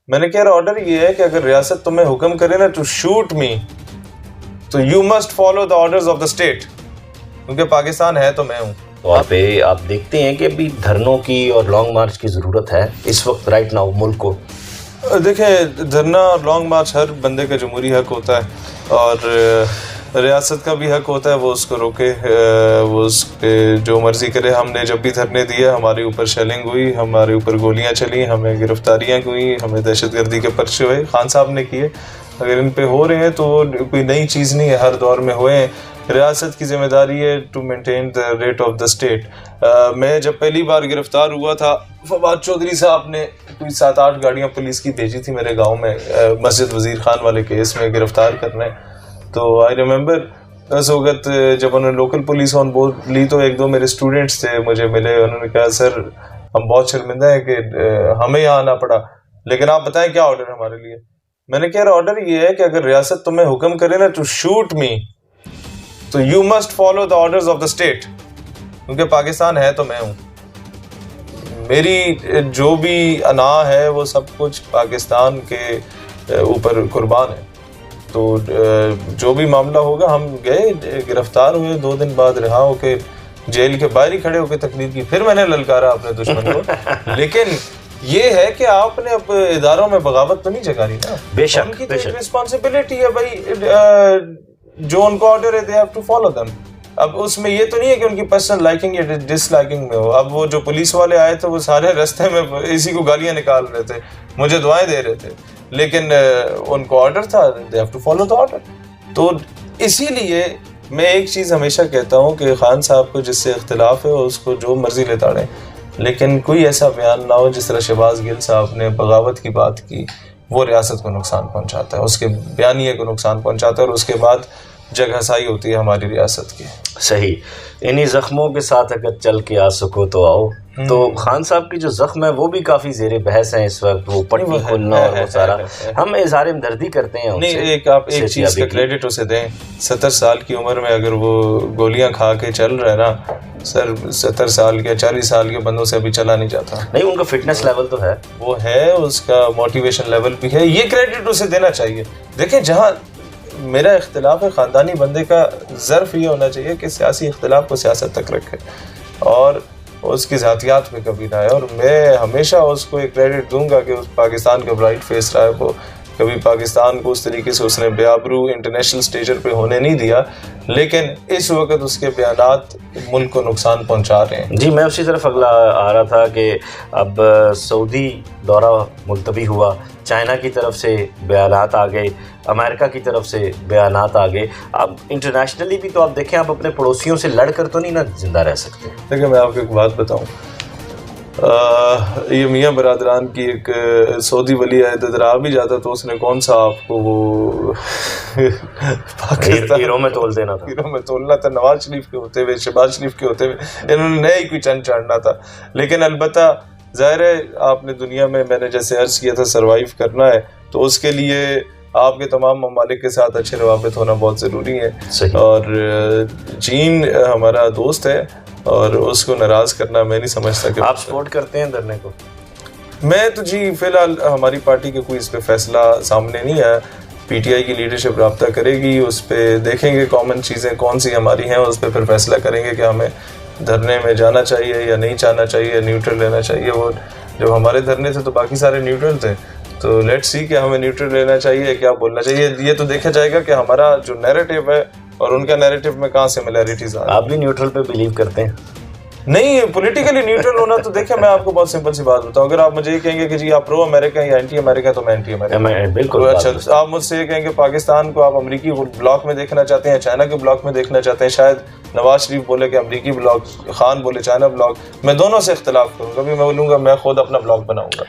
मैंने कहा ऑर्डर ये है कि अगर रियासत तुम्हें हुक्म करे ना टू शूट मी, तो you must follow the orders of the state, क्योंकि पाकिस्तान है तो मैं हूँ। वहाँ पे आप देखते हैं कि अभी धरनों की और लॉन्ग मार्च की ज़रूरत है इस वक्त राइट नाउ मुल्क को। देखें, धरना और लॉन्ग मार्च हर बंदे का जमहूरी हक होता है, और रियासत का भी हक होता है वो उसको रोके, वो उस पे जो मर्जी करे। हमने जब भी धरने दिए हमारे ऊपर शेलिंग हुई, हमारे ऊपर गोलियां चली, हमें गिरफ्तारियां हुई, हमें दहशतगर्दी के पर्चे हुए, खान साहब ने किए। अगर इन पे हो रहे हैं तो कोई नई चीज़ नहीं है, हर दौर में हुए हैं। रियासत की जिम्मेदारी है to maintain the rate of the state. मैं जब पहली बार गिरफ्तार हुआ था, फवाद चौधरी साहब ने कोई 7-8 गाड़ियां पुलिस की भेजी थी मेरे गांव में मस्जिद वजीर खान वाले केस में गिरफ्तार करने। तो आई रिमेंबर उस वक्त जब उन्होंने लोकल पुलिस ऑन बोर्ड ली तो 1-2 मेरे स्टूडेंट्स थे, मुझे मिले, उन्होंने कहा सर हम बहुत शर्मिंदा हैं कि हमें यहाँ आना पड़ा, लेकिन आप बताएं क्या ऑर्डर है हमारे लिए। मैंने कहा ऑर्डर ये है कि अगर रियासत तुम्हें हुक्म करे ना टू शूट मी, तो you must follow the orders of the state, क्योंकि पाकिस्तान है तो मैं हूँ। मेरी जो भी अना है वो सब कुछ पाकिस्तान के ऊपर कुर्बान है। तो जो भी मामला होगा, हम गए, गिरफ्तार हुए, 2 दिन बाद रिहा होके जेल के बाहर ही खड़े होकर तकरीर की। फिर मैंने ललकारा अपने दुश्मन को। लेकिन ये है कि आपने अब इदारों में बगावत तो नहीं जगानी ना। बेशक, उनकी तो एक रिस्पॉन्सिबिलिटी है भाई, जो उनको ऑर्डर है they have to follow them. अब उसमें ये तो नहीं है कि उनकी पर्सनल लाइकिंग या डिसलाइकिंग में हो। अब वो जो पुलिस वाले आए थे वो सारे रास्ते में इसी को गालियां निकाल रहे थे, मुझे दुआएं दे रहे थे, लेकिन उनको ऑर्डर था, they have to follow the order. तो इसीलिए मैं एक चीज़ हमेशा कहता हूँ कि खान साहब को जिससे इख्तिलाफ है उसको जो मर्जी ले ताड़ें, लेकिन कोई ऐसा बयान ना हो जिस तरह शहबाज गिल साहब ने बगावत की बात की, वो रियासत को नुकसान पहुँचाता है, उसके बयानिए को नुकसान पहुँचाता है, और उसके बाद जगहसाई होती है हमारी रियासत की। सही, इन्हीं जख्मों के साथ अगर चल के आ सको तो आओ। तो खान साहब की जो जख्म है वो भी काफ़ी ज़ेरे बहस है इस वक्त, वो पट्टी खुलना और वो सारा, हम इज़हार हमदर्दी करते हैं नहीं, आप एक चीज़ का क्रेडिट उसे दें, 70 साल की उम्र में अगर वो गोलियां खा के चल रहा है ना सर, 70 साल के 40 साल के बंदों से अभी चला नहीं जाता। नहीं, उनका फिटनेस लेवल तो है, वो है, उसका मोटिवेशन लेवल भी है, ये क्रेडिट उसे देना चाहिए। देखें, जहाँ मेरा इख्तिलाफ है ख़ानदानी बंदे का ज़र्फ ये होना चाहिए कि सियासी इख्तिलाफ को सियासत तक रखे और उसकी ज़ातियात में कभी ना आए। और मैं हमेशा उसको एक क्रेडिट दूंगा कि उस पाकिस्तान का ब्राइट फेस रहा है, वो कभी पाकिस्तान को उस तरीके से उसने बेआबरू इंटरनेशनल स्टेजर पे होने नहीं दिया, लेकिन इस वक्त उसके बयानात मुल्क को नुकसान पहुंचा रहे हैं। जी, मैं उसी तरफ अगला आ रहा था कि अब सऊदी दौरा मुलतवी हुआ, चाइना की तरफ से बयानात आ गए, अमेरिका की तरफ से बयानात आ गए। अब इंटरनेशनली भी तो आप देखें, आप अपने पड़ोसियों से लड़ कर तो नहीं ना जिंदा रह सकते। देखिए, मैं आपको एक बात बताऊं, ये मियाँ बरादरान की एक सऊदी वली आए थे, आ भी जाता तो उसने कौन सा आपको वो हीरो में तोल देना था, हीरो में तोलना था, नवाज शरीफ के होते हुए, शहबाज शरीफ के होते हुए, इन्होंने नया ही कोई चंद चाड़ना था। लेकिन अलबत्ता ज़ाहिर है आपने दुनिया में, मैंने जैसे अर्ज किया था, सर्वाइव करना है तो उसके लिए आपके तमाम ममालिक के साथ अच्छे रवाबित होना बहुत ज़रूरी है। और चीन हमारा दोस्त है और उसको नाराज़ करना मैं नहीं समझता कि आप सपोर्ट करते हैं धरने को। मैं तो जी फ़िलहाल हमारी पार्टी का कोई इस पर फैसला सामने नहीं आया, पीटीआई की लीडरशिप रब्ता करेगी, उस पर देखेंगे कॉमन चीज़ें कौन सी हमारी हैं, उस पर फिर फैसला करेंगे कि हमें धरने में जाना चाहिए या नहीं जाना चाहिए, न्यूट्रल लेना चाहिए। वो जब हमारे धरने थे तो बाकी सारे न्यूट्रल थे, तो लेट्स सी कि हमें न्यूट्रल लेना चाहिए, क्या बोलना चाहिए, ये तो देखा जाएगा कि हमारा जो नैरेटिव है और उनका नैरेटिव में कहाँ सिमिलैरिटीज आ रही है। आप भी न्यूट्रल पे बिलीव करते हैं? नहीं, पॉलिटिकली न्यूट्रल होना तो देखिए, मैं आपको बहुत सिंपल सी बात बताऊं, अगर आप मुझे ये कहेंगे कि जी आप प्रो अमेरिका या एंटी अमेरिका, तो मैं एंटी अमेरिका। बिल्कुल। अच्छा, आप मुझसे ये कहेंगे पाकिस्तान को आप अमेरिकी ब्लॉक में देखना चाहते हैं, चाइना के ब्लॉक में देखना चाहते हैं, शायद नवाज शरीफ बोले कि अमेरिकी ब्लॉक, खान बोले चाइना ब्लॉक, मैं दोनों से इख्तिलाफ करूँगा, मैं बोलूँगा मैं खुद अपना ब्लॉक बनाऊँगा।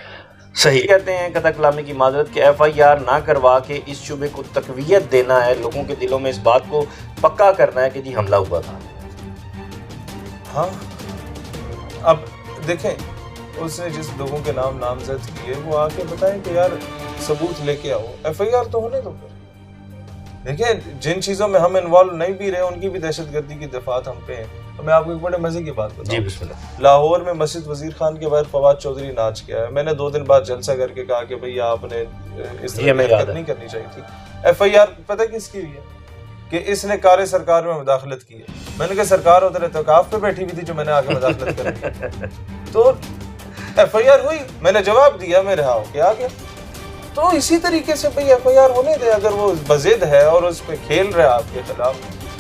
सही कहते हैं कथा कलामी की माजरत के FIR ना करवा के इस शुबे को तकवीयत देना है, लोगों के दिलों में इस बात को पक्का करना है कि जी हमला हुआ था। हाँ, अब देखें, उसने जिस लोगों के नाम नामजद किए वो आके बताएं कि यार सबूत लेके आओ, FIR तो होने दो। देखिए, जिन चीज़ों में हम इन्वॉल्व नहीं भी रहे उनकी भी दहशतगर्दी की दफात हम पे है, मैं आपको एक बड़े मजे की बात जी बताऊं, बिस्मिल्लाह। लाहौर में मस्जिद वजीर खान के बाहर फवाद चौधरी नाच किया है। मैंने 2 दिन बाद जलसा करके कहा कि भैया आपने इस तरह की हरकत नहीं करनी चाहिए थी। FIR पता किसकी हुई है कि इसने कार्य सरकार में मुदाखलत की है। मैंने कहा सरकार उधर एतकाफ पे बैठी हुई थी जो मैंने आके मुदाखलत कर तो FIR हुई, मैंने जवाब दिया, मैं रहा हूँ, क्या गया। तो इसी तरीके से भाई FIR होने दे, अगर वो बजिद है और उस पर खेल रहा है आपके खिलाफ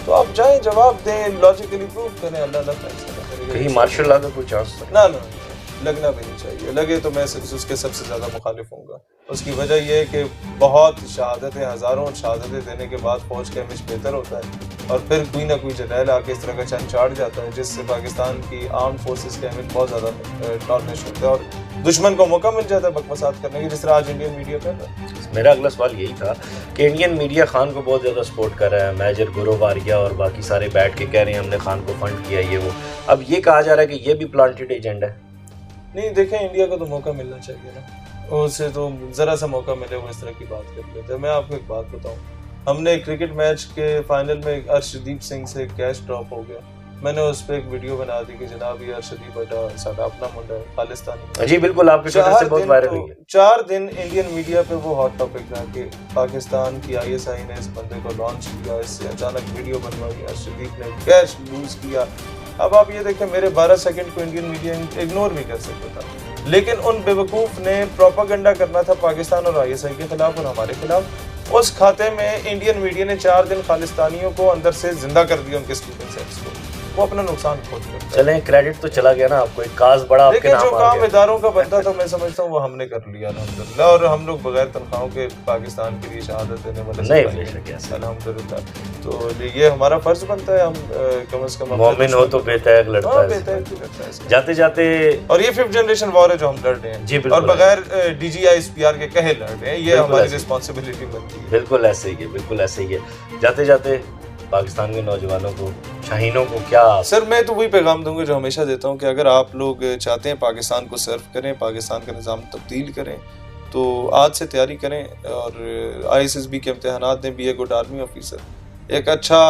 तो आप जाएं जवाब दें, लॉजिकली प्रूव करें, अल्लाह फैसला करेगा। कहीं मार्शल लॉ का कोई चांस ना लगना भी नहीं चाहिए, लगे तो मैं उसके सबसे ज़्यादा मुखालिफ हूँगा। उसकी वजह यह है कि बहुत शहादतें, हज़ारों शहादतें देने के बाद फौज का इमेज बेहतर होता है और फिर कोई ना कोई जरनैल आके इस तरह का चंद चाट जाता है जिससे पाकिस्तान की आर्म फोर्सेस का इमेज बहुत ज़्यादा टॉर्निश होता है और दुश्मन को मौका मिल जाता है बकवासात करने की, जिस तरह आज इंडियन मीडिया कर रहा है। मेरा अगला सवाल यही था कि इंडियन मीडिया खान को बहुत ज़्यादा सपोर्ट कर रहा है, मेजर गुरु वारिया और बाकी सारे बैठ के कह रहे हैं हमने खान को फंड किया ये वो। अब ये कहा जा रहा है कि ये भी प्लांटेड एजेंडा है। नहीं देखें, इंडिया को तो मौका मिलना चाहिए ना, उससे तो ज़रा सा मौका मिले वो इस तरह की बात कर लेते हैं। मैं आपको एक बात बताऊं, हमने क्रिकेट मैच के फाइनल में अर्शदीप सिंह से कैच ड्रॉप हो गया, मैंने उस पर एक वीडियो बना दी कि जनाब ये अर्शदीप बेटा साਡਾ अपना मुंडा है, खालिस्तानी। जी बिल्कुल, आपके ट्विटर से बहुत वायरल हुई है। 4 दिन इंडियन मीडिया पे वो हॉट टॉपिक रहा कि पाकिस्तान की ISI ने इस बंदे को लॉन्च किया, इससे अचानक वीडियो बनवाई, अर्शदीप ने कैच लूज किया। अब आप ये देखें, मेरे 12 सेकंड को इंडियन मीडिया इग्नोर भी कर सकता था, लेकिन उन बेवकूफ़ ने प्रोपागेंडा करना था पाकिस्तान और ISI के खिलाफ और हमारे खिलाफ। उस खाते में इंडियन मीडिया ने 4 दिन खालिस्तानियों को अंदर से जिंदा कर दिया, उनके स्लीपिंग सेल्स को। वो अपना नुकसान खुद करता है। चलें, क्रेडिट तो चला गया ना आपको, एक काज बड़ा आपके नाम जो आ काम गया। इदारों का बनता था मैं समझता हूँ वो हमने कर लिया अल्हम्दुलिल्लाह, और हम लोग बगैर तनख्वाहों के पाकिस्तान के लिए शहादत देने वाले नहीं, अल्हम्दुलिल्लाह। तो ये हमारा फर्ज बनता है, हम कम से कम मोमिन हो तो बेतैग लड़ता है। बेहतर जाते जाते, और ये 5th जनरेशन वॉर है जो हम लड़ रहे हैं। जी और बगैर DGI SPR के कहे लड़ रहे हैं, ये हमारी रिस्पॉन्सिबिलिटी बनती है। बिल्कुल ऐसे ही है, बिल्कुल ऐसे ही है। जाते जाते पाकिस्तान के नौजवानों को, शाहीनों को क्या? सर मैं तो वही पैगाम दूंगा जो हमेशा देता हूँ कि अगर आप लोग चाहते हैं पाकिस्तान को सर्व करें, पाकिस्तान का निज़ाम तब्दील करें, तो आज से तैयारी करें और ISSB के इम्तहानात दें, be a good army officer, एक अच्छा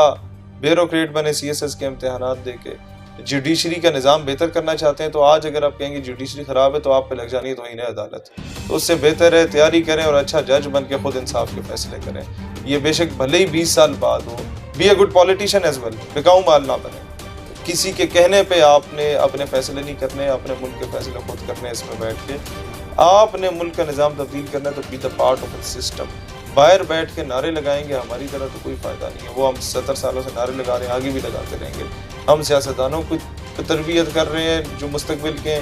ब्यूरोक्रेट बने, CSS के इम्तहानात दे के जुडिशरी का निज़ाम बेहतर करना चाहते हैं। तो आज अगर आप कहेंगे जुडिशरी ख़राब है तो आप पे लग जानी है तौहीन अदालत, तो उससे बेहतर है तैयारी करें और अच्छा जज बन के खुद इंसाफ के फैसले करें। ये बेशक भले ही 20 साल बाद हो, be a good politician as well, बिकाऊ माल ना बने। किसी के कहने पे आपने अपने फैसले नहीं करने, अपने मुल्क के फैसले खुद करने, इसमें बैठ के आपने मुल्क का निज़ाम तब्दील करना है तो be the part of the system. बाहर बैठ के नारे लगाएंगे हमारी तरह तो कोई फ़ायदा नहीं है, वो हम 70 सालों से नारे लगा रहे हैं, आगे भी लगाते रहेंगे। हम सियासतदानों को तरबियत कर रहे हैं जो मुस्तकबिल के,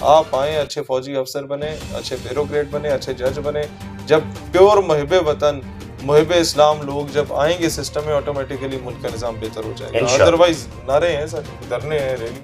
आप आएँ, अच्छे फौजी अफसर बने, अच्छे ब्यूरोक्रेट बने, अच्छे जज बने। जब प्योर मुहिब वतन, मुहिब इस्लाम लोग जब आएंगे सिस्टम में, ऑटोमेटिकली मुल्क का निज़ाम बेहतर हो जाएगा। अदरवाइज नारे हैं सर, धरने हैं, रैली